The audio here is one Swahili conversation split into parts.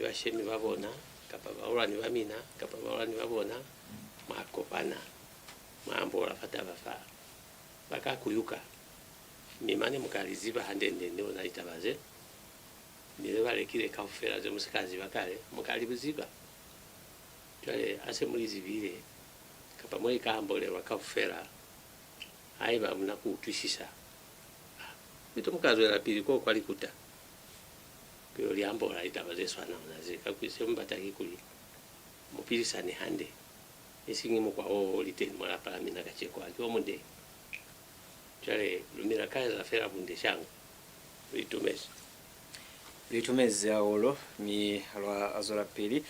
bashemi babona kapa baulani bamina kapa baulani babona mwakopana mwambola fata bafa bakakuyuka mimane mukaliziba handende ndio naitabaze nile balekile kafera ze musikazi bakale mukalibuziba twale asemulizibire kapa mwe kambolerwa kafera aiba mnakutwisisa bito mukazo la pili ko kwalikuta kyo lyambola itabaze swana naze kakwise mbataki kuli mupirisane hande esingi mukwa o liteni mala palamina kacheko akyo munde chale lumira kaza fera bunde shangu litumezi aolo mi alwa azola pili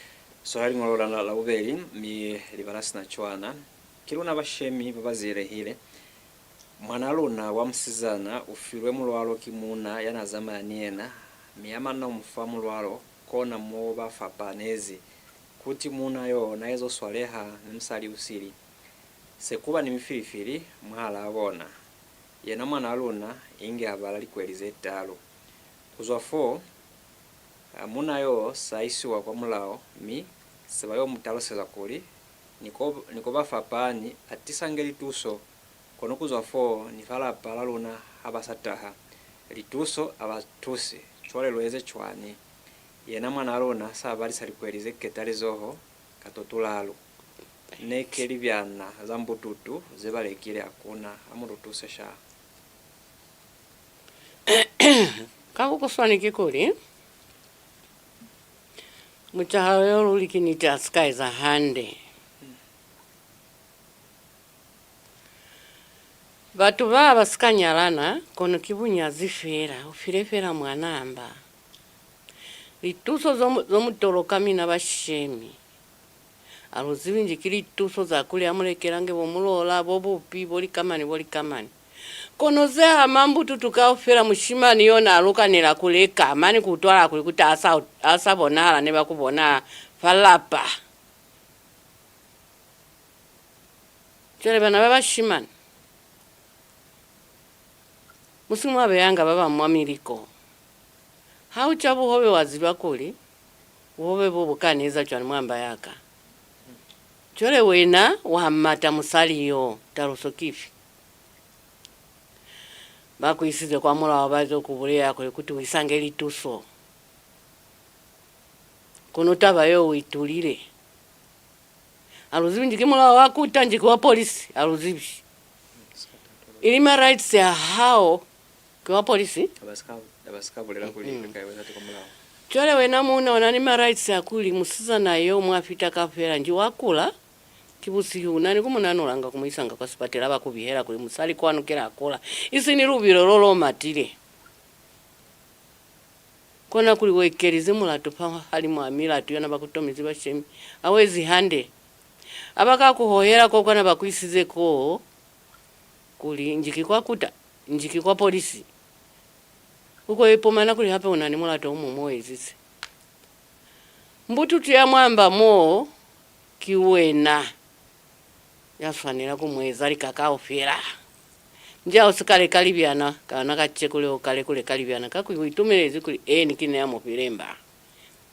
so hali ngolola la ubeli mi libalasi na chwana kiluna bashemi babazire hile mwana luna wamusizana ufirwe mulwalo kimuna yanazama yaniena miyama na mfamu lwalo kona moba fapanezi kuti muna yo naezo swaleha nimsali usiri sekuba ni mifirifiri mhala abona yena mwana luna inge abala likwelize talo kuzwa 4 muna yo saisiwa kwa mulao mi sebayo mutalo seza kuli niko bafapani atisangeli tuso kono kuzwa 4 nifala pala luna abasataha lituso abatusi chwale loeze chwani yena mwana luna sabali salikwelize ketali zoho katotulalo nekeli byana zambututu zebalekile akuna amurutuse sha kakukuswani kikuli muchahayo lulikinita sky za hande batu baba sikanyalana kono kibunya zifera ufirefera mwanamba lituso zomutoloka mina bashemi aluzivinji kili tuso za kuli amulekerange bomulola bobupi boli kamani kono ze amambu tutukaufera mushimani yona alukanira kuleka amani kutwala kuli kuti asabonala ne bakubona falapa chole bana baba shimani musimu abeyanga baba mwamiriko haucha buhobe wazilwa kuli buhobe bubukaneza chwani mwamba yaka chole wena wamata musaliyo taruso kifi bakuisize kwa mula wabazo kubulea kuli kuti wisange lituso kuno tabayo uitulire aluzibi njikimula wakuta njikuwa polisi aluzibi ilima rights ya hao kwa polisi abasikabulela kuli kaiweza tukomulao chole wena muna onanima rights ya kuli musiza nayo mwafita kafera nji wakula kibusi unani kumunanulanga kumuisanga kwa sipatela bakubihera kuli musali kwanukira akola isi ni rubiro lolo matire kona kuli wekerize mulato pa hali mwamila tuyana bakutomizi bashemi awezi hande abaka kuhoyera ko kwana bakuisize ko kuli njiki kwa kuta njiki kwa polisi uko ipo mana kuli hapa unani mulato umumwezise mbutu tuya mwamba mo kiwena yafanira kumweza likakao fera nja usikale kalibyana kana kachekule okale kule kalibyana kakuitumelezi kuli nikine yamo pilemba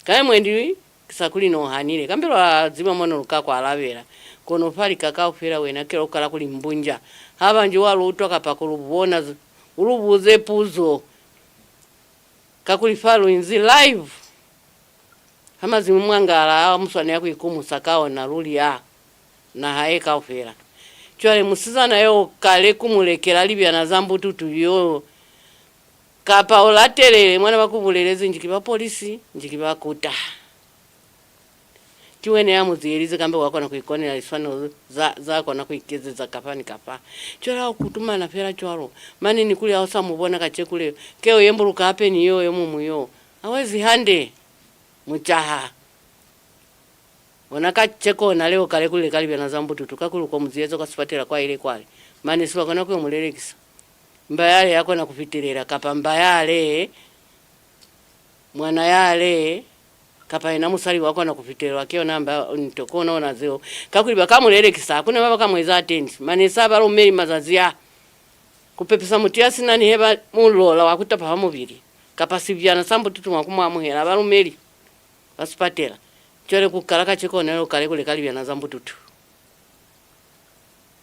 kae mwendi kisakuli no hanire kambelwa zima mono lukako alavera kono pali kakao fera wena kero kala kuli mbunja haba nji walo utoka pakulubona ulubuze puzo kakuli falo inzi live hama zimumwangala muswane yako ikumu sakao na rulia na haeka ofera chwale musizana yo kale kumulekera libyana zambutu tuyo kapa olaterere mwana bakubuleleze njiki ba polisi njiki bakuta kiwene ya muzirize kambe wakona kuikonera iswano za kona kuikeze za kapani kapa chwala kutuma na fera chwalo mani ni kuli awasa mubona kachekule keo yembuluka hape ni yo mumuyo awezi hande muchaha onaka cheko na leo kale kule kalibya na zambutu tukakulu kwa muziyezo kasipatira kwa ile kwale mani siwa kona kwa mulelekisa mbayale yako na kufitirira kapa mbayale mwana yale kapa ina musali wako na kufitirira kio namba ntokona ona zeo kakuliba kamulelekisa kuna baba kamweza atendi mani saba ro meri mazazia kupepesa mutiasi nani heba mulola wakutapa hamubiri kapa sivyana sambutu tumakumwa muhera baro meri asipatela chole kukalaka chikonero kale kule kalibyana zambututu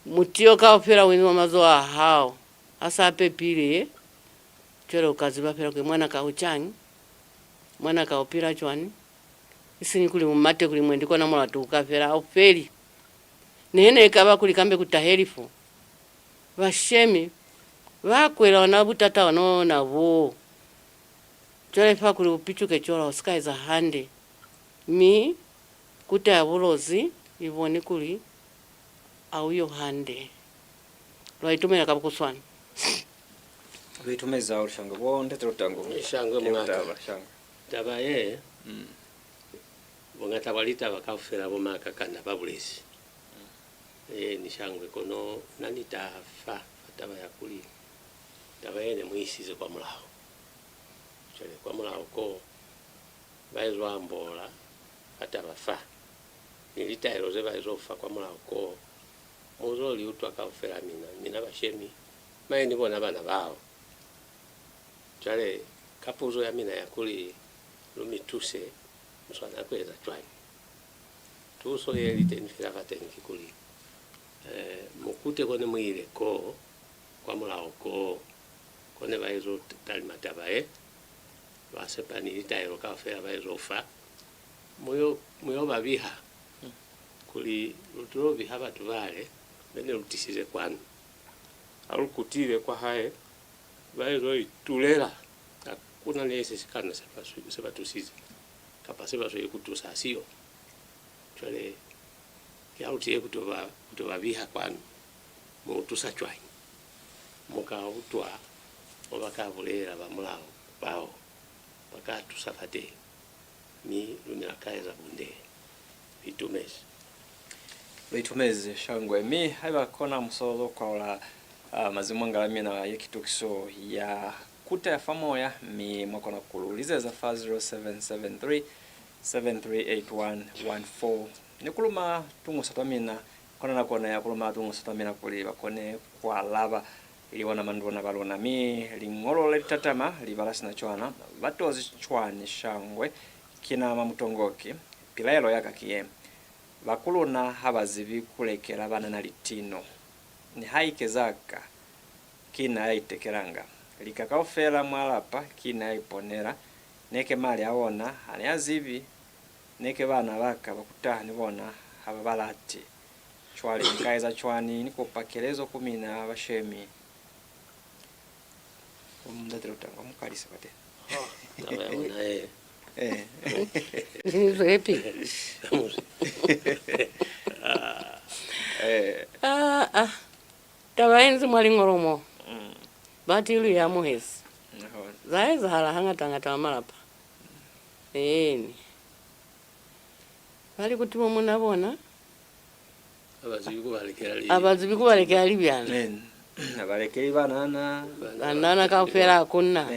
mutio kaopera wini wa mazoa hao asa pepile chole ukaziba pera kwa mwana kauchangi mwana kaopira chwani isini kuli mumate kuli mwendiko na mwana tukafera au feri nene kaba kuli kambe kutaherifu vashemi vakwela wanabutata wanaona vo chole fa kuli upichuke chola usikaiza hande mi kuta ya bulozi ivoni kuli au yo hande lwaitumela kabukuswana lwitumeza ulishango bonde tutango shango mwaka tabaye bonga tabalita bakafera bomaka kana babulesi ni shangwe kono nani tafa ataba yakuli tabaye ne muisize kwa mulaho chole kwa mulaho ko baizwa ambola atabafa nilitairo ze baizofa kwa mulaho ko muzoli utwa kafera mina bashemi maini bona bana bao chale kapuzo ya mina yakuli lumituse mswana kweza chwai tuso yelite nifira katenki kuli mukute kone mwile ko kwa mulao ko kone baizo talimata bae wasepani itairo kafera baizo fa muyo babiha kuli luturo biha batu bale bene lutisize kwanu alukutire kwa hae baizo itulela kuna nese sikana sebatusize kapaseba so yekutusa sio chale yautie kutoba biha kwanu mutusa chwai muka utwa obakabulera bamulao bao bakatusafate ni lunyakaiza bunde itumeze shangwe mi haiba kona msolo kwa ula mazimwanga na yekitukiso ya kuta ya famoya mi mwakona kululize za 0773 738114 nikuluma tungu satamina kona na kona ya kuluma tungu satamina kuli bakone kwa lava ili wana mandona balona mi lingolo litatama libalasi na chwana batozi chwani shangwe kina mamutongoki pilaelo yaka kie bakuluna habazibi kulekera bana na litino ni haike zaka kina aitekeranga likakaofera mwalapa kina aiponera neke mali aona ani azibi neke bana baka bakutaha nibona haba balati chwali nkaiza chwani niko pakelezo 10 bashemi umdatero tanga mukalisa bate nabaona Repi. Tabaenzi mwali ngoromo. Bati ilu ya muhesi. Zaeza hala hanga tangata wa malapa. Ni. Bali kutimo munabona? Abazibi kubalekera libyana. Abalekeri banana. Banana kaufera akuna.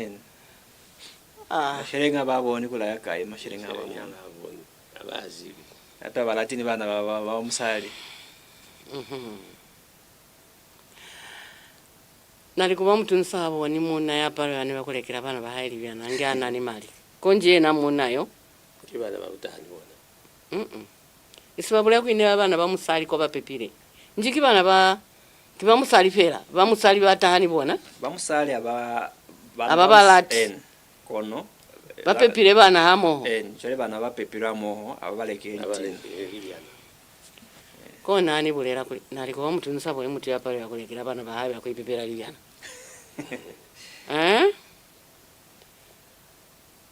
Mashirenga baboni kula yakai mashirenga baboni abazibi hata balatini bana ba musali nalikuba mtu nsabo ni muna yaparo yani bakulekera bana bahali byana ngana ni mali konje na munayo kibana babutani bona isibabule kwine abana bamusali ko bapepire njiki bana ba tibamusali fera bamusali batahani bona bamusali ababalati kono bapepire bana hamo chole bana bapepira mo abalekeri ko nani bulera kuli naliko mtu nsabo mutu yaparo yakulekera bana bahabi akwipepera libyana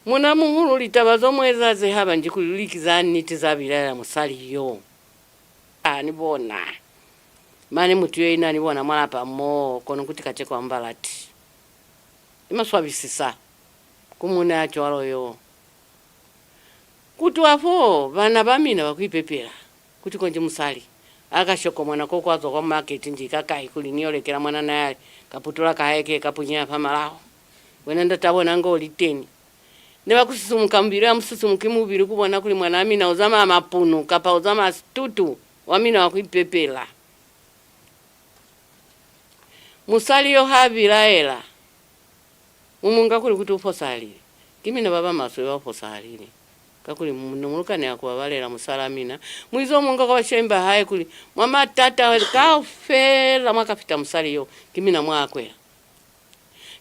muna muhulu litabazo mweza ze haba njikulikizani nitizabira musali yo ani bona mane mutu yo inani bona mwalapa mo kono kuti kacheko ambalati imaswabisisa kumuna achwalo yo kuti wafo bana bamina bakwipepera kuti konje musali akashoko mwana ko kwazo kwa market njika kai kuliniolekera mwana naye kaputula kaeke kapunya pamalaho wena ndatabona ngo liteni neba kusisumuka mbiro ya msisumuki mubiri kubona kuli mwana amina uzama amapunu kapa uzama stutu wamina wakwipepela musali yo habiraela umunga kuli kuti ufosalile kimi na baba maswe wafosalile kakuli munumulukane akuwabalera musalamina mwizo munga kwa shemba haye kuli mama tata kaufela mwakafita musaliyo kimina mwakwela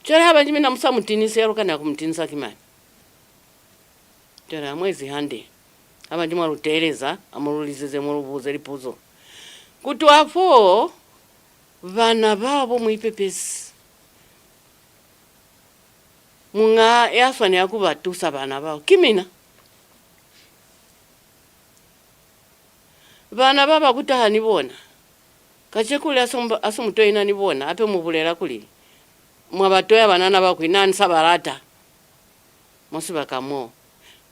chora haba njimina musa mutinisa yarukane akumtinisa kimani chora mwezi hande haba njima rutereza amurulizize murubuze lipuzo kuti wafo vana babo muipepesi munga yafane yakubatusa bana bao kimina bana baba kutaha nibona kachekule asumutoina nibona ape mubulera kuli mwabatoya banana bakwinani sabarata mosibakamo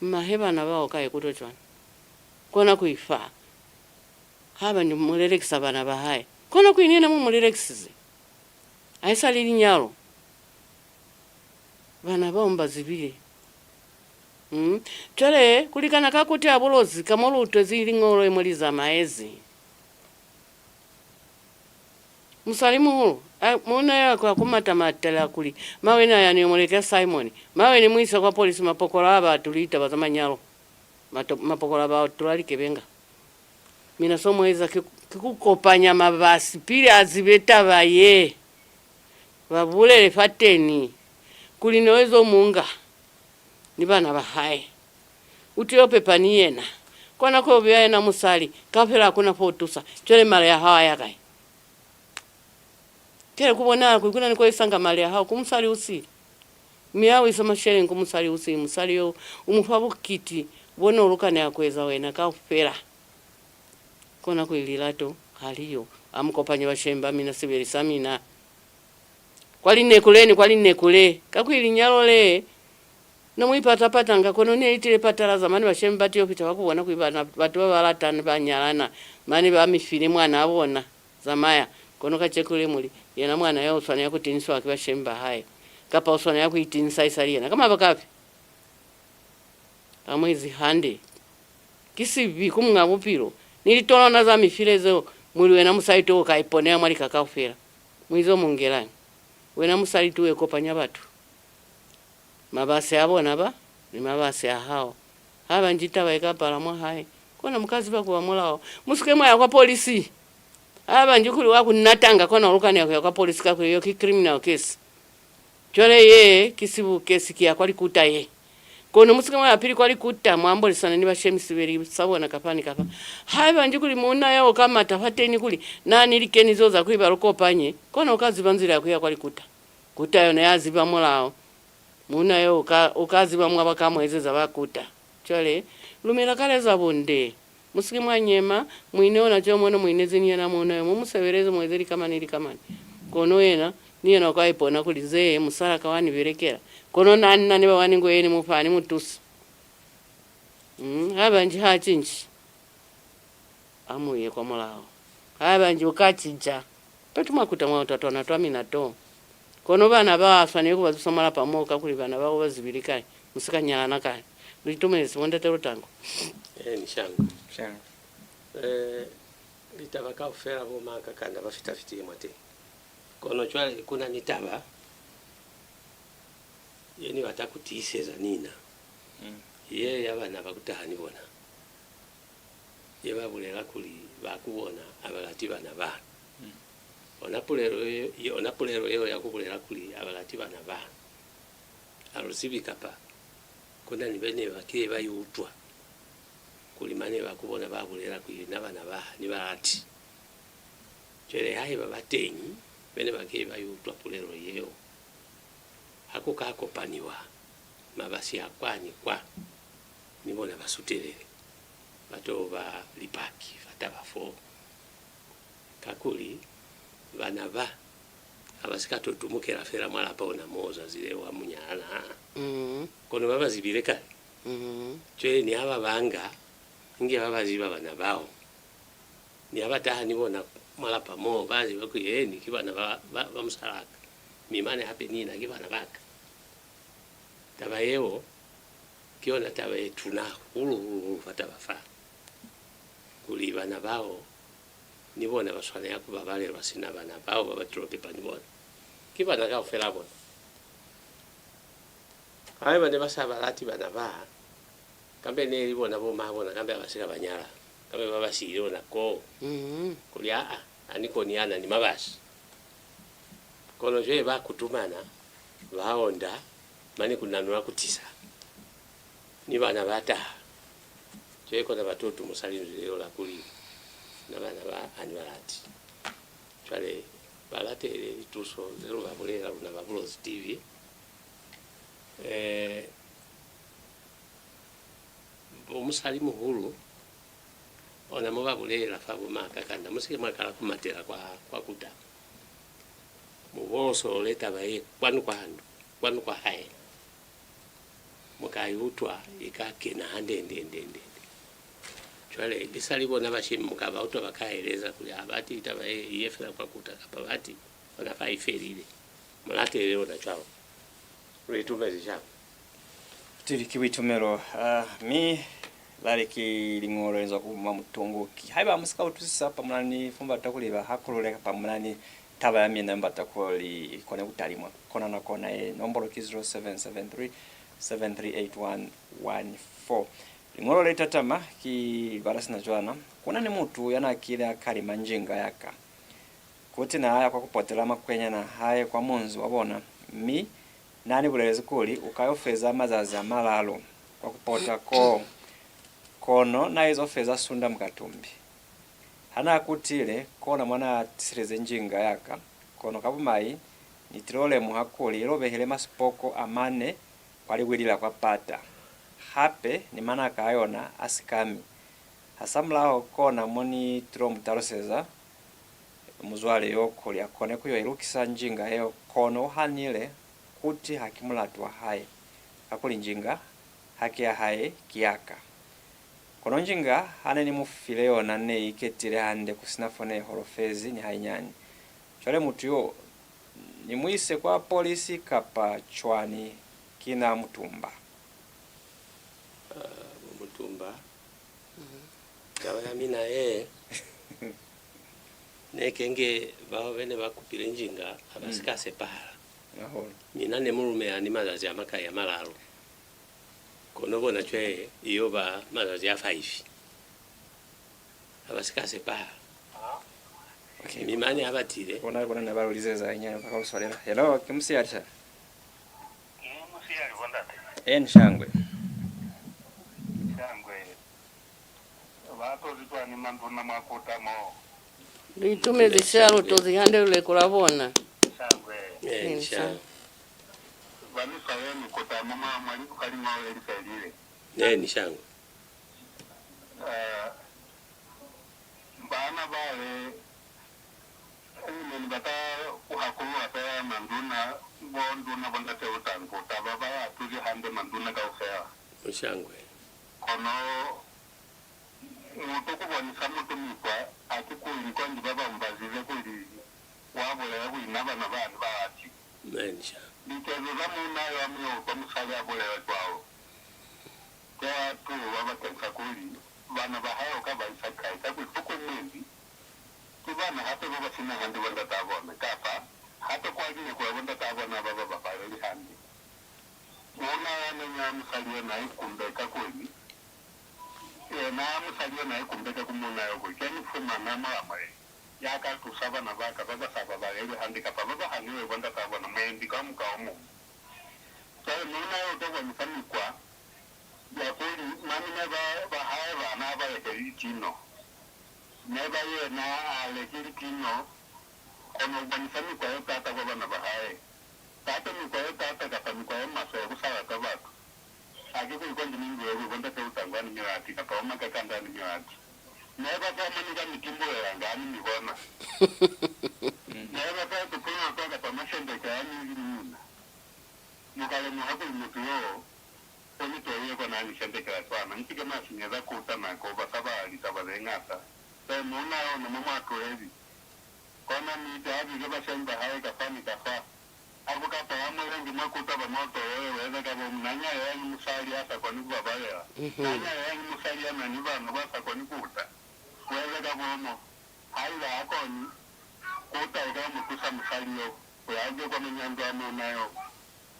maheba na bao kaye kutochwana kona kuifa haba ni mulelekisa bana bahaye kona kuinena mu mulelekize aisalili nyalo bana baomba zibile chole kulikana kakuti abulozi kamoluto zili ngolo emuliza maezi musalimu hulu muna yako akumata matala kuli mawe na yani omuleka Simon mawe ni mwisa kwa polisi mapokola aba tulita bazamanyalo mapokola ba tulali kebenga mina somweza kikukopanya mabasi pili azibeta baye babulele fateni kuli nowezo munga ni bana bahaye utiyope paniyena kona ko byayena musali kafela kuna fotusa chole mara ya hawa yakai kere kubona kuna niko isanga mali ya hawa kumusali usi miyawe isoma shere kumusali usi musali yo umufabukiti bona urukane yakweza wena kafela kona kuililato haliyo amukopanya bashemba mina siberi samina kwali nekule kakwili nyalole no mwipata patanga kono ne itile patala zamani bashemba tiyo pita bakubona kwibana batu babalatana banyalana mani bamifile mwana abona zamaya kono kachekule muli yana mwana yao usana yako tiniswa akibashemba haye kapa usana yako itinisa isaliana kama bakapi amwezi hande kisibi kumngabupiro nilitola na za mifile zo muli wena musaito kaiponea mwali kakafera mwizo mungelani wena musalitu wekopanya batu mabase abona ba ni mabase ahao haba njita baika para mwa haye kona mukazi bakuwa mulao musikemo ya kwa polisi haba njukuli waku natanga kona urukani ya kwa polisi kako yo ki criminal case chole ye kisibu kesi kia kwali kuta ye kono musikemo ya pili kwali kuta mwamboli sana ni bashemisi beri sabona kapani kapa haba njukuli muna yao kama tafateni kuli nani likeni zoza kuiba rukopanye kona ukazi banzira ya kwali kuta kuta yo na yaziba mulao muna yo ukaziba mwaba kamwezeza bakuta chole lumira kale zabonde musikimwa nyema mwineona cho mwana mwinezi nyena mwana yo mumusebereze mwezeri kama nili kama kono yena niye na kaipona kulize musala kawani berekera kono nani bawani ngoyeni mufani mutusi haba nji hachinji amuye kwa mulao haba nji ukachinja petuma kutamwa utatona twamina to kono bana bafane ko bazusomala pamoka kuli bana babo bazibilikanye musikanyala nakanye litumese wonda terotango ni shangu litabaka ufera bo maka kanda bafitafiti mate kono chwale kuna nitaba yeni watakutiseza nina ye yabana bakutahani bona ye babulera kuli bakubona abalati bana ba onapulero yo yakubulera kuli abalati bana ba alusibika pa kuna nibene bakire bayutwa kuli mane bakubona babulera kuli nabana ba ni balati chele hayi babatenyi bene bakire bayutwa pulero yeyo hako kakopaniwa mabasi akwani kwa nibona basuterere batoba lipaki fataba fo kakuli bana ba abasikato tumukera fera mala paona moza zile wa munyala kono baba zibireka chwe ni aba banga ngi baba ziba bana bao ni abataha nibona mala pa mo bazi bakuyeni kibana ba musalaka mimane hape nina kibana baka tabayewo kiona tabaye tuna ulu fataba fa kuli bana bao nibona baswana yako babale basina bana bao babatrope panibona kibana ka ofela bona hayi bane basaba lati bana ba kambe ne libona bo mabona kambe abasika banyala kambe babasire nako kulia aniko ni ana ni mabasi kono je bakutumana baonda mani kunanura kutisa ni bana bata je kona batoto musalinzi leo la kuli na bana ba anwalati chale balate ituso lero babulela na babulozi TV omusali muhulu ona mubabulela fabu maka kanda musike makala kumatera kwa kuta muboso leta bae kwanu kwa hai mukayutwa ikake na ndende chwale bisali bona bashim mukaba utwa bakaeleza kuli abati itabae yefera kwa kuta kabati ona fa iferile mulate lero na chwao retumezisha tiri kiwitumero mi lari kilingoro enzo kuma mutunguki haiba musika utusisa pamulani fumba takuleba hakuloleka pamulani taba ya mienda mbatakoli kone utalimwa kona na kona nomboro ki 0773 738114 lingoro leta tama ki barasi na jwana kuna ni mutu yana kile kali manjinga yaka kuti na haya kwa kupotela makwenya na haya kwa munzu wabona mi nani bulelezi kuli ukayofeza mazazi amalalo kwa kupota kono na hizo feza sunda mkatumbi hana akutile kona mwana tisireze njinga yaka kono kabumai nitirole muhakuli ilobehele masipoko amane kwali wilila kwa pata hape ni mana kayona asikami hasamlaho kona moni tiro mutaroseza muzwale yoko lya kone kuyo ilukisa njinga heyo kono hanile kuti hakimulatu wa hai kakuli njinga haki ya hai kiaka kono njinga hane ni mufile yona ne iketile hande kusinafone horofezi ni hainyani chole mutu yo ni muise kwa polisi kapa chwani kina mutumba mutumba kawala mina nekenge bao bene bakupile njinga abasika separa mina ne murume ani mazazi amaka ya malalo kono bona chwe iyo ba mazazi ya 5 abasika separa okay mimani abatire kona na balolizeza inyanya pakausolera hello kimsiyacha musiyali bondate shangwe batozitwa ni manduna makota mo litume zishalo tozihande ule kulabona shangwe insha vanisa yenu kota mama mwali kali mawe elisalile ni shangwe bana bale ni bata uhakulu apa manduna bonduna bondate utango tababa tuzi hande manduna ka ufea shangwe kono mutuku bonisa mutu mikwa akikuli kwa njibaba mbazile kuli wabole ya kuinaba na bana baati mensha bikezo zamuna ya myo kwa musali abole ya kwao kwa tu wabatensa kuli bana bahayo kaba isakai kakuli fuku mwindi kibana hata baba sina handi wanda tabona kapa hata kwa gine kwa wanda tabona baba baba yali handi mona yana nya musali na ikumbe kakuli na musali na ikumbe kakumuna yoko kani fuma na mama yaka tusaba na baka baba saba ba yali handi kapa baba haniwe wanda tabona mwendi kamuka omu so mona yo to wani sami kwa ya kuli mami na ba haya na ba ya kino neba ye na ale kirikino kono banisami kwa tata kwa bana bahaye tata ni kwa tata kapa ni kwa maso kusawa kabatu akiko iko ndingi wewe kwenda kwa utangwani nyati kapa oma kakanda ni nyati neba kwa mani kama kimbo ya ngani ni bona neba kwa tukuna kwa kapa mashende kwa ni nina mukale muhapo mutuyo oni toye kwa nani shende kwa twana nitike masinyeza kutana kwa basaba alisabazengata mona yo no mama toevi kona ni dabi ke bashamba haye kafani kafa abu kapa amulengi makuta ba moto wewe ka bo nanya ya ni musali asa kwa ni baba ya nanya ya ni musali ama ni ba no basa kwa ni kuta wewe ka bo no haila akoni kuta ga mukusa musali yo kwa aje kwa mnyando amo nayo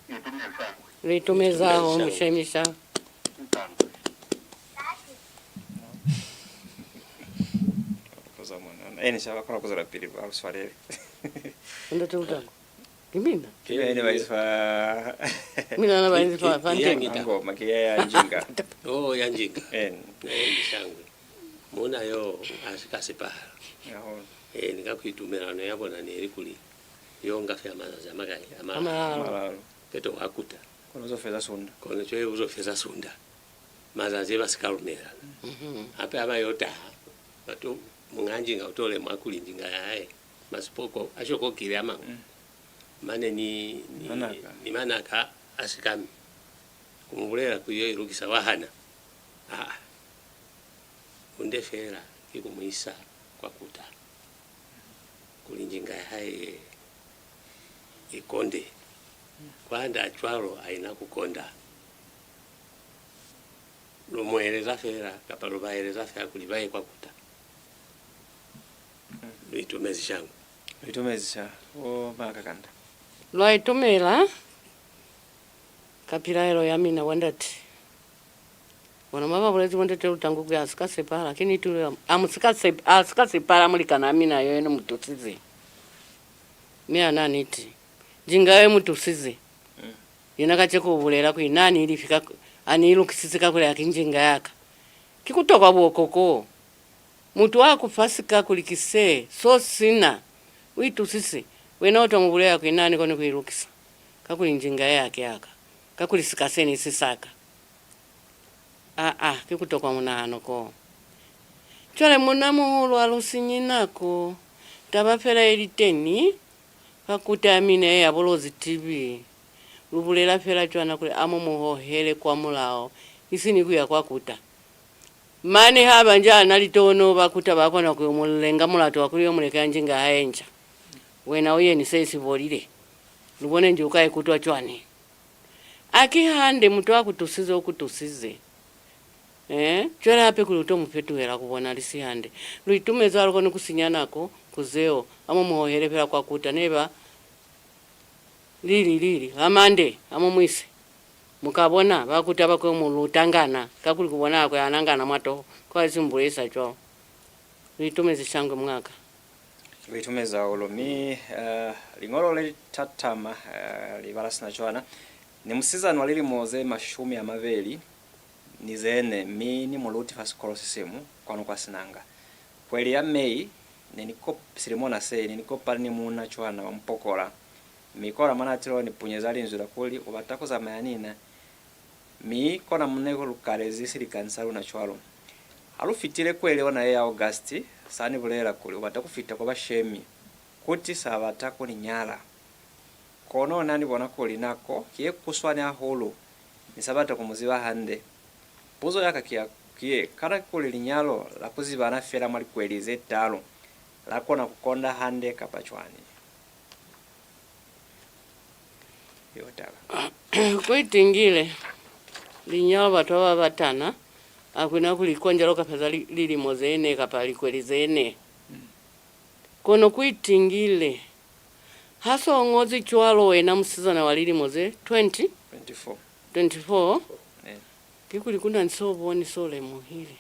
itumia sana litumeza ho mshemisha eni sabakora kuzora pili aluswalele ndo tutango kimina eni baiswa mina na baiswa fante ngoma ya njinga ya njinga eni shangwe muna yo asikasipa nikakuitumira no yabona neri kuli yonga fya maza magai amalo peto wakuta kono zofeza sunda kono choye uzofeza sunda maza zeba sikalumera ape abayota bato munganjinga utole mwakuli njinga yae masipoko ashoko kiriama mane ni manaka asikami kumulera kuyo irukisa wahana undefera ikumuisa kwa kuta kulinjinga yae ikonde kwanda chwalo aina kukonda lomweleza fera kapalo baeleza fera kulibaye kwa kuta luitumezi shangu luitumezisha makakanda lwaitumila kapiraelo yamina wandati wana mama bulezi wandate utangu kwa asikasepara lakini tu asikasepara mulikana amina yoyeno mutusize mia naniti jingawe mutusize yinakacheko bulera kwi nani ilifika anilukisisika kule akinjinga yaka kikutoka bwokoko mutu wako fasika kulikise so sina witu sisi wena otomubulera kwi nani kone kwirukisa kakuli njinga yake yaka kakuli sikaseni sisaka kikutoka munano ko chole munamuhulu alusinyinako tabafera eliteni pakutamine ya bolozi TV lubulela fera chwana kule amo muhohele kwa mulao isini kuya kwa kuta mane haba njana litono bakuta bakona kumulenga mulato wakuli omuleka njinga haenja wena uye ni sesi volile lubone nje ukae kutwa chwane akihande mtu akutusize okutusize chora ape kuluto mufetu hera kubona lisihande luitumeza aloko nikusinyanako kuzeo amo muhohele fera kwa kuta neba lili amande amo mwise mukabona bakuta bakwe mulutangana kakuli kubona akwe anangana mwato kwa zimbulesa cho litumeze shangwe mwaka litumeza olomi lingolo le tatama libarasina chwana ni musizano lili moze mashumi ya maveli nizene mini muluti fasikolo sisemu kwano kwa sinanga kweli ya mei neniko sirimona se neniko pani muna chwana wampokola mikora mana tiro ni punyezali nzura kuli ubatako za mayanina mi kona muneko lukarezi siri kansalu na chwalo alufitire kwele ona ya Augusti sani bulera kuli ubatako fita kwa bashemi kuti sabatako ni nyala kono nani bona kuli nako kiye kuswani aholo ni sabata kumuziba hande puzo yaka kiye kana kuli linyalo la kuziba na fera mali kwelize talo la kona kukonda hande kapachwani kwitingile linyalo batoba batana akwina kulikonja loka peza lili mozene kapali kwelizene kono kwitingile haso ngozi chwalo wena musizana walili moze 24 kikuli kuna nsoboni sole muhili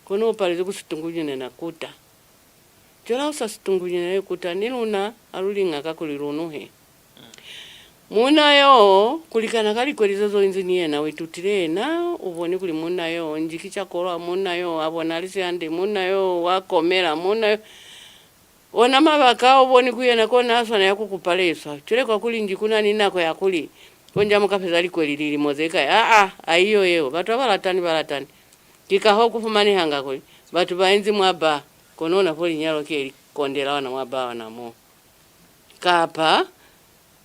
kono palize kusitungujine na kuta chola usasitungujine kuta niluna alulinga kakuli runuhe munayo kulikana kali kwelizo zo inziniye na wetutire na ubone kuli munayo njikicha kolwa munayo abona alisi ande munayo wakomera munayo ona mabaka ubone kuyena kona asana yakukupaleswa chile kwa kuli njikuna ninako yakuli konja mukapeza likweli lili mozeka aiyo yeo batu balatani kikaho kufumani hanga kuli batu baenzi mwaba konona poli nyalo keli kondela wana mwaba wana mo kapa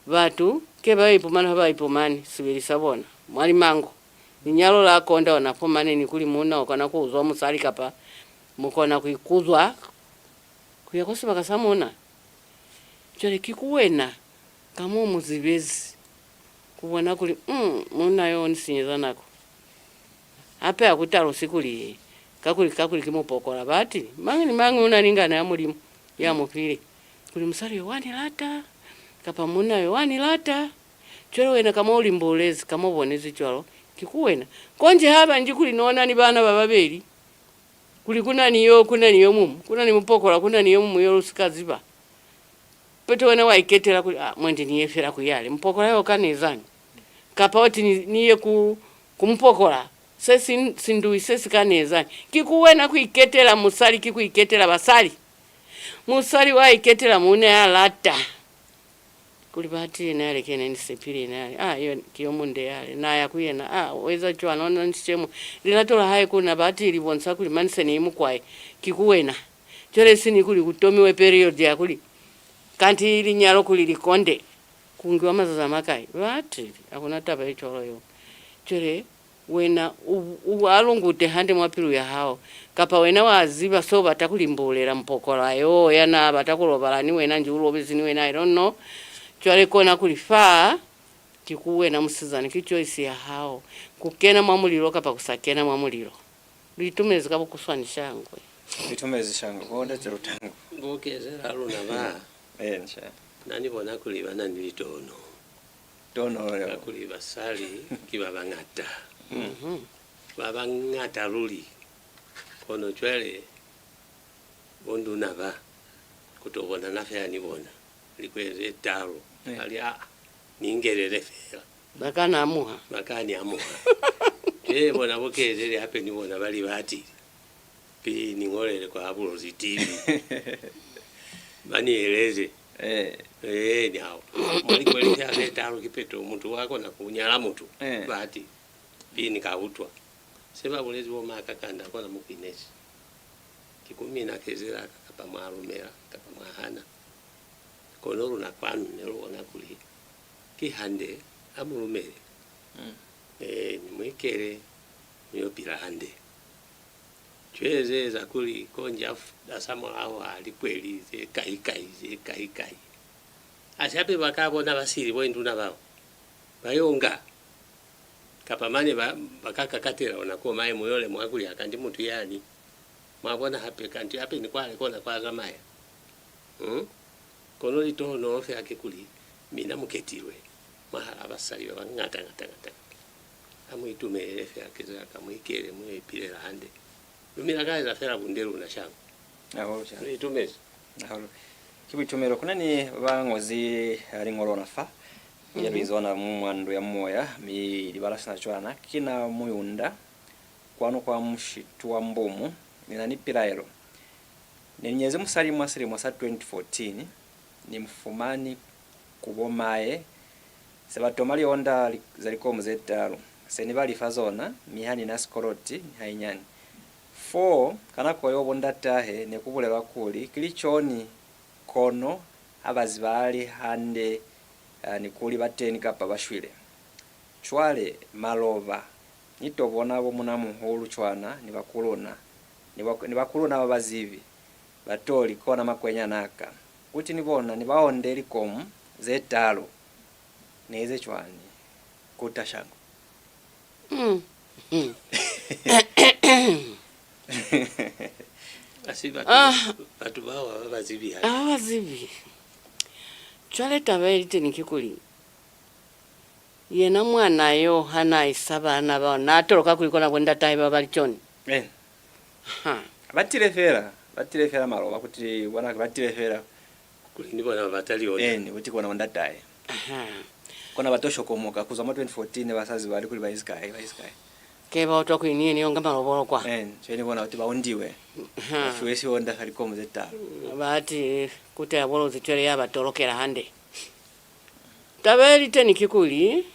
batu keba ipomani sibili sabona mwali mango ninyalo la konda wanapomane ni kuli muna okana kuuzwa musali kapa mukona kuikuzwa kuyakosi bakasamona chole kikuwena kamo muzibezi kubona kuli muna yo nisinyeza nako ape akutalo sikuli kakuli kimopokola bati mangi unalingana ya mulimu ya mupile kuli musali wani lata kapa muna yoani lata cholo wena kama ulimbolezi kama ubonezi cholo kikuwena konje haba njikuli nona ni bana bababeli kuli kuna niyo mumu kuna ni mupokola kuna niyo mumu yo usikaziba peto wena waiketela kuli mwende niyefera kuyale mupokola yo kanizani kapauti niye kumpokola sesi sindui sesi kanezani kikuwena kuiketela musali kikuiketela basali musali waiketela mune alata kuli bati nale kene nisepili nale yo kiyo munde yale na yakuyena weza chwa nona nchemu linatola haye kuna bati libonsa kuli manise ni mukwae kikuwena chole sini kuli kutomiwe period ya kuli kanti ili nyalo kuli likonde kungiwa mazaza makai bati akuna taba icholo yo chole wena uwalungute hande mwapiru ya hao kapa wena waziba so batakulimbolera mpokola yo yana batakulobalani ni wena njulobe ni wena I don't know chwale kona kulifaa kikuwe na musizani kichoisi ya hao kukena mwamuliro kapa kusakena mwamuliro litumezi kabo kuswanisha ngwe litumezi shango konda cherutango ngokezera luna ba nsha nani bona kuliba nani litono tono ya kuliba sali kiba bangata babangata luli kono chwele bondu naba kutobona nafya ni bona likweze taro ali ningerere fera bakana amuha bakani amuha bona bokezere hape ni bona bali bati pi ningolele kwa abulozi TV bani eleze nyao mwali kweli ya taro kipeto mtu wako na kunyala mtu bati pi nikavutwa sema bulezi wo maka kanda kwa na mukinesi kikumi na kezera kapa marumera kapa mahana konoru na kwanu nero wana kuli kihande amurumere nimwekere niyo pirahande chweze za kuli konja dasama aho ali kweli ze kai ashape bakabona basiri bo induna bawo bayonga kapamane bakaka katera ona ko mai moyole mwakuli akandi muntu yani mabona hape kanti hape ni kwale kona kwa zamaya kono lito no fe akekuli mina muketirwe mahala basali bangata amuitume fe akeza kamwikere mwepire hande lumira kaza fera bundero na shango aho cha litumeze aho kibitumero kuna ni bangozi ali ngorona fa yabizona mumwandu ya moya mi libalasa chwana kina muyunda kwano kwa mshitu wa mbomu ninanipiraero ninyeze musali mwasiri mwasa 2014 ni mfumani kubomae sebatomali onda zaliko muzetalo seni bali fazona mihani na skoroti hainyani 4 kana koyo bonda tahe ne kubulelwa kuli kilichoni kono abazibali hande ni kuli bateni kapa bashwile chwale malova nitobona bo munamu holu chwana ni bakulona babazivi batoli kona makwenya naka kuti nibona nibaonde likomu zetalo neze chwani kutashango asiba batu bawa bazibi abazibi chwale tabelite nikikuli yena mwana yo hana isaba na ba natoroka kulikona kwenda taiba balichoni batirefera maloba kuti bwana batirefera kuli nibona batali ona kuti kona wanda tai kona batosho komoka kuza mu 2014 basazi bali kuli baiskai keba otokwiniye niyo ngamba lobolo kwa cheni bona kuti baundiwe fuesi onda kali komu zeta bati kuti abolo zitwele yaba torokera hande tabelite nikikuli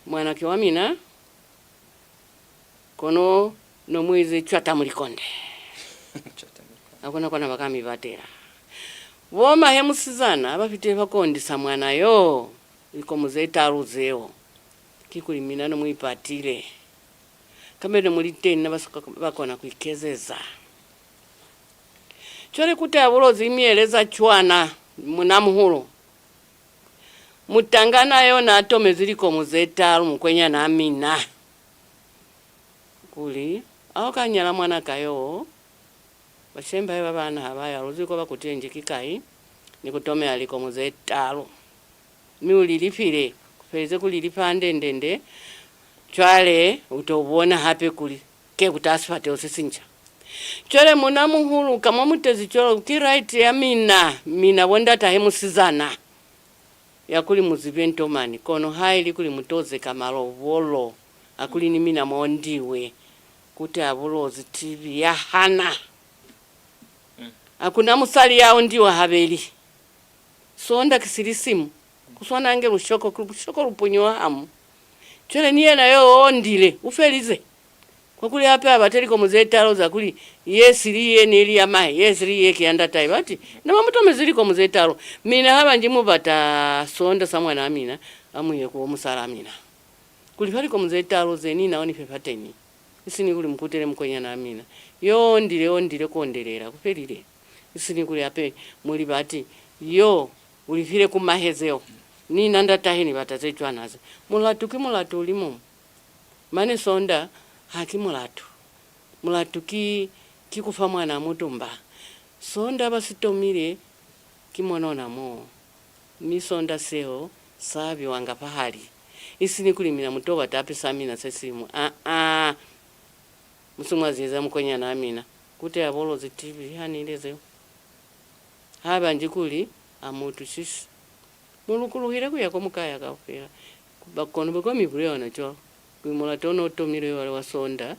mwana kiwamina kono no mwizi chwata mulikonde akona kona bakami batera woma hemusizana abafite bakondisa mwana yo iko muzeta ruzeo kikuli mina no muipatire kamene muliteni nabasuka bakona kuikezeza chole kuti abulozi imieleza chwana munamuhulu mutangana yo na atome ziliko muzeta mukwenya na amina kuli aho kanyala mwana kayo bashemba babana habaya ruziko bakutenje kikai nikutome aliko muzetalo miuli lifire kupeze kulilipa ndende chwale utobona hape kuli ke kutasfate usisinja chole muna muhulu kama mutezi cholo right ya mina wenda tahemusizana yakuli muziventomani kono haili kuli mutoze kamalo volo akuli ni mina mondiwe kuti avulozi TV ya hana akuna musali yao ndiwa habeli sonda kisirisimu kuswana ange lushoko lupunyo hamu chole niye na yo ondile ufelize kwa kuli hapa abateliko muzetalo za kuli yesiriye nili amahe yesiriye kianda tai bati na mamuto meziliko muzetalo mina haba njimu bata sonda samwana amina amuye ku musala amina kuli faliko muzetalo zeni naoni pepateni isini kuli mkutere mkonya na amina yo ondile kondelera kufelire isini kuli ape muri bati yo ulifire kumahezeo ni nanda tahini batatechwa nazo mulatu ulimo mane sonda haki mulatu kikufa mwana mutumba sonda basitomire kimonona mo misonda seo sabi wanga pahali isini kulimina mutoba tapisa amina sesimu musumwaziza mkonya na amina kuti abolozi TV hanilezeo haba njikuli amutu sisi mulukuluhire kuya komukaya kafera bakono bako mibuleo cho kumula tono tomire wale wasonda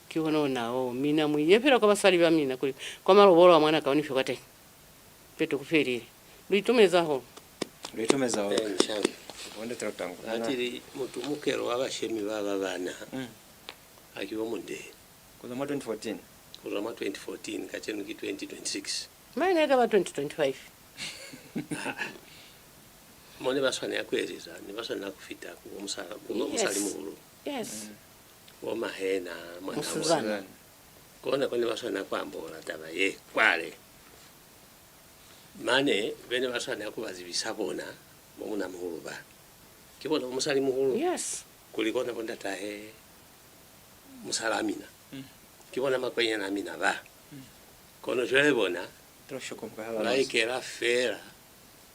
kiwono nao mina muyepera kwa basali ba mina kuli kwa malobolo wa mwana kaoni fyokate peto kuferire luitumezaho nshangi wende tratangu atiri mutu mukero wabashemi baba bana akiwa munde kuza 2014 kachenu ki 2026 maana ega 2025 mone baswana yakwezeza ni baswana kufita ku musali muhulu yes womahena mwana musuzana kona kone baswana kwambola taba ye kwale mane bene baswana yakubazibisa bona mumuna muhulu ba kibona musali muhulu yes kulikona bonda tahe musalamina kibona makwenya na mina ba kono jwele bona like la fera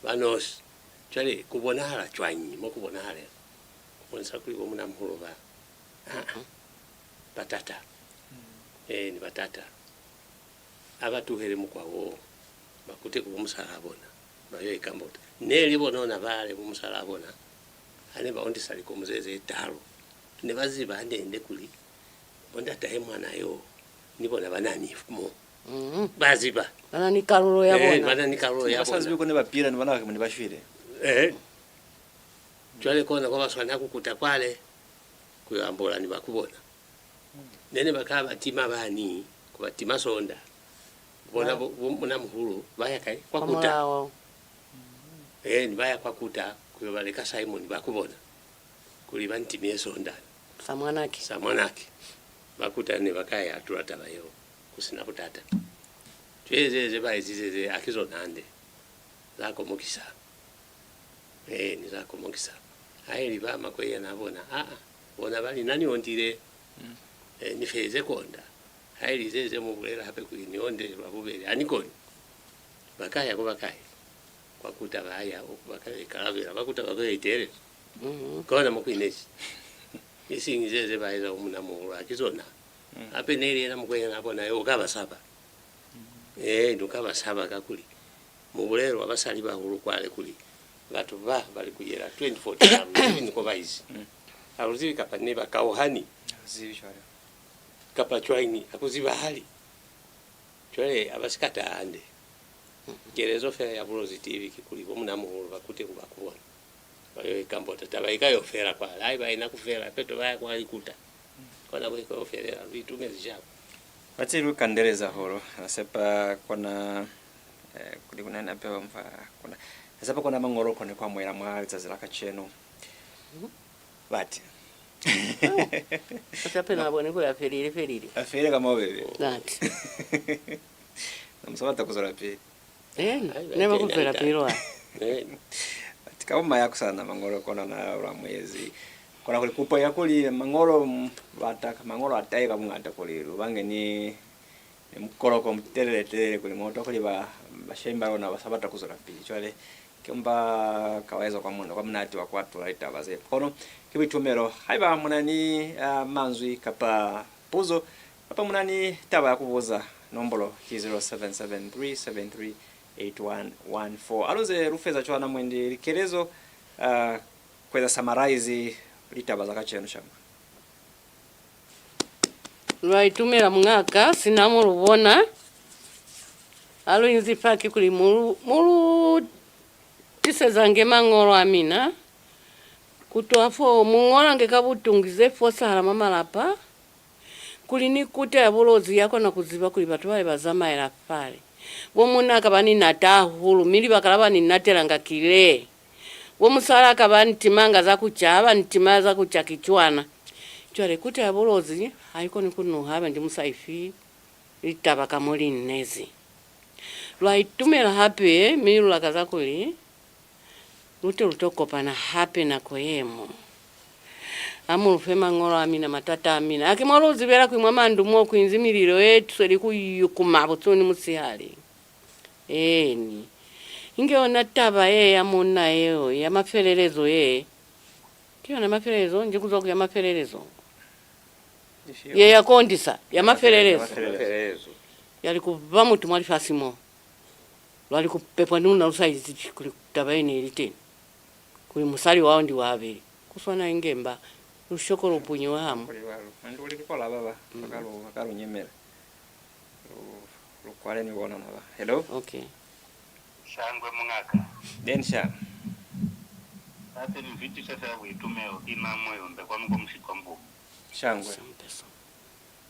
banos chale kubona hala chwanyi mo kubona hala kubona sakuli ko muna muhulu ba batata ni batata abatuhere mukwawo bakute ku musala bona bayo ikambota neli bonona bale ku musala bona ane baondi sali ko muzeze talo ne baziba ndende kuli bonda tahe mwana yo nibona banani mo baziba banani karulo ya bona banani karulo ya bona basazi biko ne bapira ni bana bakimuni bashire twale kona kwa baswana kukuta kwale kuyambola ni bakubona nene bakaba tima bani kubatima sonda bona bona muhulu baya kai kwakuta ni baya kwakuta kuyobaleka Simon bakubona kuli bantimie sonda samwanaki bakuta ne bakaya atulata bayo kusina kutata tweze bayizize akizonande zako mukisa ni zako mukisa ayeli ba makwenya nabona bona bali nani ondire nifeze konda ayeli zeze mubulera hape kwini onde babubere anikoni bakaya ko bakaya kwakuta baya okubakaya kalavera bakuta bayitere kona mukwineshi isingi zeze bayiza umuna muhulu akizona ape neli na mukwenya nabona yo kaba saba ndukaba saba kakuli mubulero abasali bahulu kwale kuli batu bali kuyera 2014 niko bayizi aluzibi kapane bakawhani zibishwara kapa chwaini akuziba hali chwale abasikata ande gerezo fera ya Bulozi TV kikuli ko muna muhulu bakute kubakubona bayo ikambota tabaikayo fera kwa live ina kufera peto baya kwa ikuta kona ko fera vitume zijako Wachiru kandereza horo asepa kona kuli kunena pewa mfa kuna asepa kona mangoro kone kwa mwera mwari zazilaka cheno bati asepa na bone kwa ferire afere kama bebe that namsabata kuzora pe nema kufera piro bati kama mayako sana mangoro kona na ramwezi kona kuli kupa yakuli mangoro bataka mangoro atai kamungata kuli rubange ni mukoro ko mterere kuli moto kuli bashemba ona basabata kuzora pi chwale kimba kaweza kwa mundo kwa mnati wa kwatu laita baze kono kibitumero haiba munani manzwi kapa puzo apa munani taba yakubuza nombolo 0773738114 aluze Rufeza Chwana Mwende likerezo kweza summarize litaba zakachenu shamba lwaitumira mwaka sinamu lubona aluinzi paki kuli mulu tisezange mang'olo amina kutwafo mung'ola ngekabutungize fosa halama malapa kuli ni kuta ya bulozi yako na kuziba kuli batu bale bazama era pale womuna akabani natahulu mili bakalaba ni nateranga kile womusala akabani timanga za kuchaba ntima za kuchakichwana chwale kuta ya bulozi haiko ni kunuhaba ndi musaifi litaba kamuli nnezi lwaitumira hape milu lakaza kuli lute lutokopana hape na koyemo amulufe mang'olo amina matata amina akimwalo uzibera kwimwa mandumo kwinzimiliro yetu seli kuyukuma butsuni musihali eni ingeona taba yamona yeyo yamafelelezo kiona mafelelezo njikuzo ku yamafelelezo ye yakondisa yamafelelezo yali kuva mutu mwali fasimo lwali kupepwa nuna usaizi kuli taba ene eliteni kuli musali wao ndi wabiri kuswana ingemba ushokolo punyo wamu nduli kikola baba bakalo nyemera lukwale ni wona naba hello okay Shangwe mwaka densha ate ni vitu sasa witumeo ina moyo ndakwa ngo mushikwambu shangwe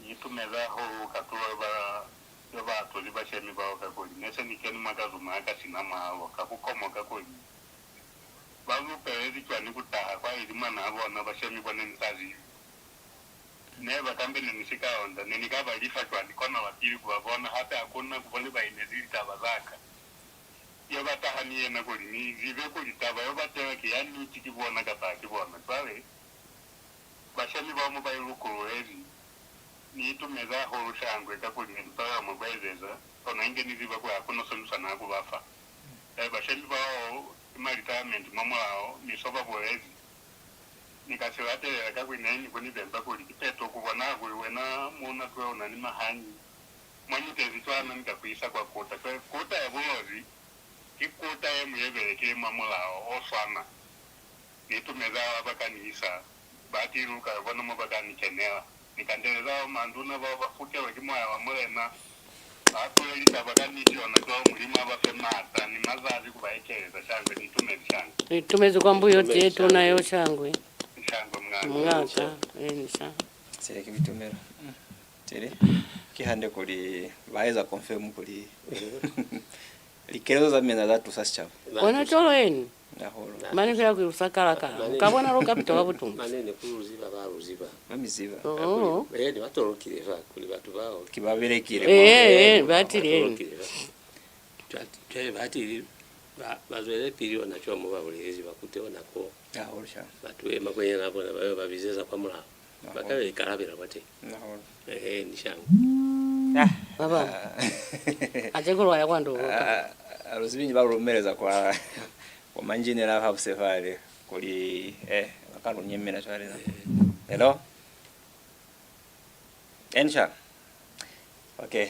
yitumeza ho katuwa ba yoba toli bashemi bawo kakoli nese nikeni makazuma akasinama hawo kakukomo kakoli babu perezi cyane gutaha kwa irima nabona bashemi bone nsazi neba kambe nisika onda nikaba lifa cyane kona wapiri kubabona hata hakuna kubali bainezi tabazaka yoba tahaniye na koli ni zibe koli taba yoba tewa kiyani tikibona katakibona pale bashemi bawo mobile rukurezi ni tumeza ho Shangwe kakoli mpaka mobezeza ona inge niziba kwa kuno solution na kubafa bashemi bawo retirement mamao ni soba bolezi nikasiwate akakwineni kuni bemba kuli kipeto kubona kuwena muna kwa nani mahanyi mwanyite zitwana nikakuisa kwa kota ya bolozi kikuta ya muyebeleke mamulao oswana nitumeza abakanisa batiruka bona mubakani kenela nikandeleza manduna bafuke wakimoya wamulena atoleli tabakani tiona kwa mulima abafemata ni mazazi kubaekeleza Shangwe nitumeze Shangwe tumeze kwambu yote yetu nayo Shangwe mwaka nisha sele kibitumera tere kihande kuli baeza confirm kuli likezo za mena za tusascha ona cholo eni naholo mani kwa kusakala kabona ro kapito kabutunga manene kuruziba baruziba mamiziba ni batolokire va kuli batu bao kibaberekire batiri twa batiri bazwele piriona nacho mu babulezi bakuteona ko naholo sha batwe makwenya nabona bayo babizeza kwa mula bakabe karabira bate naholo ni Shangwe baba ajekolwa ya kwando alozibinyi balumereza kwa manjinera hapo sefari kuli bakalo nyemera twale na hello ensha okay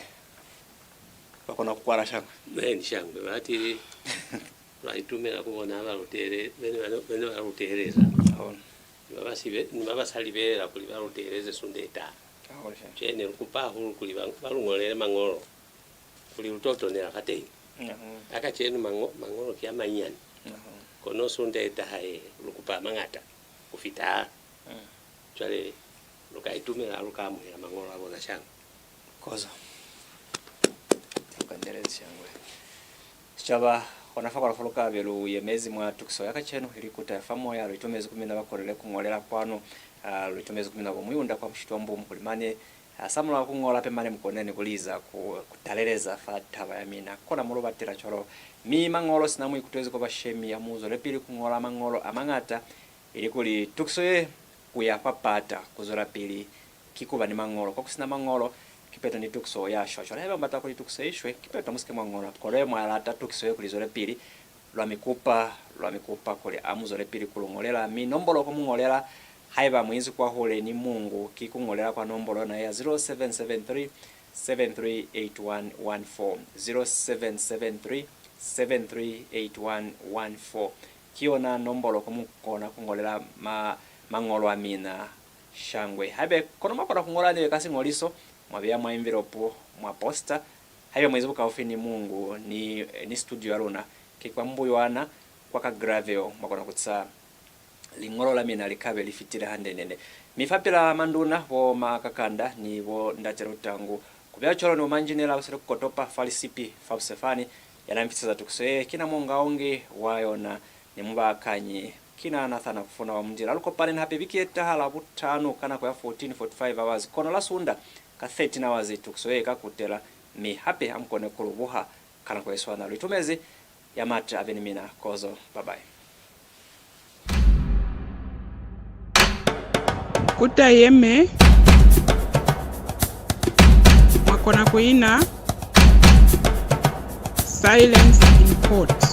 bakona kukwara Shangwe ni Shangwe batiri lwaitumira kubona abalutere bene balutereza nibabasalibera kuli balutereze sundeta chene lukupahu kuli balungolele mang'olo kuli lutoto ne akatei akachene mang'olo kya manyani kono sundeta hae lukupa mangata kufita chale lukaitumira lukamuhera mang'olo abona Shangwe koza tukandereza Shangwe chaba onafa kwa foloka belu yemezi mwa tukso yakacheno ilikuta famo ya litomezi 10 bakorele kungolera kwano litomezi 10 bomuyunda kwa mshitombo mukulimane samula kungola pemane mkonene kuliza kutaleleza fataba ya mina kona mulo batira choro mi mangolo sinamu ikutwezi kwa bashemi ya muzo lepili kungola mangolo amangata ilikuli tukso kuyapapata kuzora pili kikuba ni mangolo kwa kusina mangolo kipeto ni tukso ya shosho leba mbata kuli tukso ishwe kipeto musike mangolo kole mwala tukso kulizore pili lwa mikupa kule amuzore pili kulungolera mi nombolo ko mungolera haiba mwizi kwa hole ni Mungu kikungolera kwa nombolo na ya 0773 738114 0773 738114 kiona nombolo kumukona kungolera mangolo amina shangwe habe kono makora kungola ne kasi ngoliso mwabya mwa envelope mwa posta habe mwezi buka ofini Mungu ni studio alona kikwa mbuyo ana kwa ka gravel makona kutsa lingolo la mina likabe lifitira hande nene mifapila manduna bo makakanda ni bo ndachero tangu kubyacholo no manjinela usere kukotopa falisipi fausefani yanamfitsa tukuswe kina monga onge wayona ni mubakanye kina nathana kufuna wa mjira aluko pale na hape wiki etahala butano kana kwa 14:45 hours kono la sunda ka 13 hours tukuswe kakutela mi hape amkone kulubuha kana kwa iswana lutumezi yamata avenimina kozo bye bye kuta yeme makona kuina silence in court.